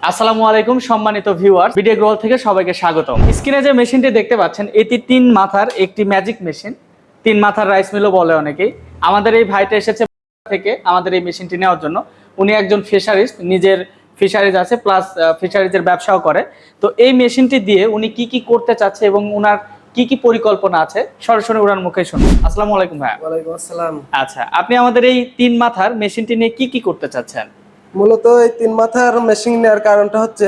আসসালামু আলাইকুম সম্মানিত ভিউয়ার, ভিডিও গ্রোল থেকে সবাইকে স্বাগতম। স্ক্রিনে যে মেশিনটি দেখতে পাচ্ছেন এটি 3 মাথার একটি ম্যাজিক মেশিন। 3 মাথার রাইস মিলও বলে অনেকেই। আমাদের এই ভাইটা এসেছে থেকে আমাদের এই মেশিনটি নেওয়ার জন্য। উনি একজন ফিশারিস্ট, নিজের ফিশারিজ আছে প্লাস ফিশারিজের ব্যবসাও করে। তো এই মেশিনটি দিয়ে উনি কি কি করতে চাচ্ছে এবং উনার কি কি পরিকল্পনা আছে সরাসরি ওনার মুখে শুনুন। আসসালামু আলাইকুম ভাই। ওয়ালাইকুম আসসালাম। আচ্ছা, আপনি আমাদের এই 3 মাথার মেশিনটি নিয়ে কি কি করতে চাচ্ছেন? মূলত এই 3 মাথার মেশিন নেওয়ার কারণটা হচ্ছে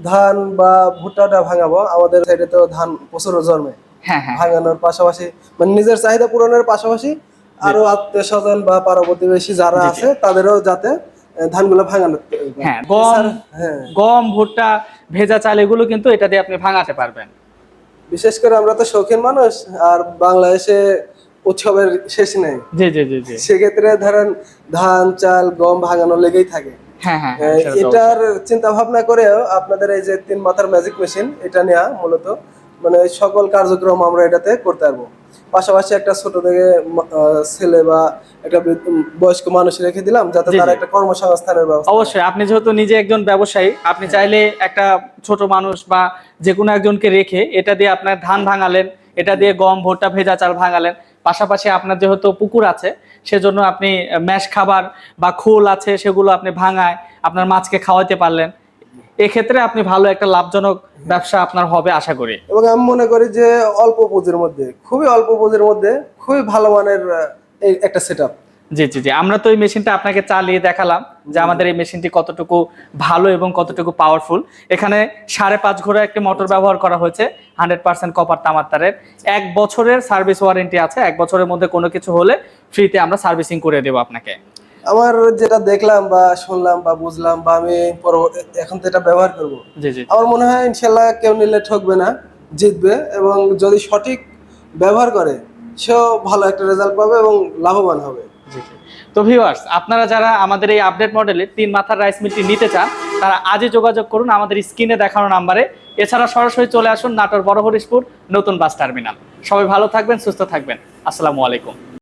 ধান বা ভুট্টাটা ভাঙাবো। আমাদের সাইডে তো ধান প্রচুর জন্মে। হ্যাঁ হ্যাঁ ভাঙানোর পাশাপাশি মানে নিজের চাহিদা পূরণের পাশাপাশি আরো আত্মীয় স্বজন বা পাড়া প্রতিবেশী যারা আছে তাদেরও যাতে ধানগুলো ভাঙানো। হ্যাঁ, গম হ্যাঁ, গম ভুট্টা ভেজা চাল এগুলো কিন্তু এটা দিয়ে আপনি ভাঙাতে পারবেন। বিশেষ করে আমরা তো শৌখিন মানুষ, আর বাংলাদেশে উৎসবের শেষ নেই। জি জি জি জি সেক্ষেত্রে ধরেন ধান চাল গম ভাঙানো লেগেই থাকে। হ্যাঁ হ্যাঁ হ্যাঁ, সেটা তো এটার চিন্তা ভাবনা করেও আপনাদের এই যে 3 মাথার ম্যাজিক মেশিন এটা নেওয়া মূলত মানে সকল কার্যক্রম আমরা এটাতে করতে পারবো। পাশাপাশি একটা ছোট থেকে ছেলে বা একটা বয়স্ক মানুষ রেখে দিলাম যাতে জি, তার জি। একটা কর্মসংস্থানের ব্যবস্থা। অবশ্যই আপনি যেহেতু নিজে একজন ব্যবসায়ী, আপনি চাইলে একটা ছোট মানুষ বা যে কোনো একজনকে রেখে এটা দিয়ে আপনার ধান ভাঙালেন, এটা দিয়ে গম ভুট্টা ভেজা চাল ভাঙালেন। পাশাপাশি আপনার যেহেতু পুকুর আছে সেজন্য আপনি ম্যাশ খাবার বা খোল আছে সেগুলো আপনি ভাঙায় আপনার মাছকে খাওয়াতে পারলেন। এক্ষেত্রে আপনি ভালো একটা লাভজনক ব্যবসা আপনার হবে আশা করি। এবং আমি মনে করি যে অল্প পুঁজির মধ্যে খুবই অল্প পুঁজির মধ্যে খুবই ভালো মানের এই একটা সেটআপ। জি জি জি, আমরা তো এই মেশিনটা আপনাকে চালিয়ে দেখালাম যে আমাদের এই মেশিনটি কতটুকু ভালো এবং কতটুকু পাওয়ারফুল। এখানে 5.5 ঘোড়া একটি মোটর ব্যবহার করা হয়েছে, 100% কপার তামার তারের। 1 বছরের সার্ভিস ওয়ারেন্টি আছে। 1 বছরের মধ্যে কোনো কিছু হলে ফ্রিতে আমরা সার্ভিসিং করে দেবো আপনাকে। আমার যেটা দেখলাম বা শুনলাম বা বুঝলাম বা আমি এখন তো এটা ব্যবহার করব, জি জি আমার মনে হয় ইনশাল্লাহ কেউ নিলে ঠকবে না, জিতবে। এবং যদি সঠিক ব্যবহার করে সেও ভালো একটা রেজাল্ট পাবে এবং লাভবান হবে। জি জি। তো ভিউয়ার্স, আপনারা যারা আমাদের এই আপডেট মডেলের 3 মাথার রাইস মিলটি নিতে চান তারা আজই যোগাযোগ করুন আমাদের স্ক্রিনে দেখানো নাম্বারে। এছাড়া সরাসরি চলে আসুন নাটোর বড় হরিশপুর নতুন বাস টার্মিনাল। সবাই ভালো থাকবেন, সুস্থ থাকবেন। আসসালামু আলাইকুম।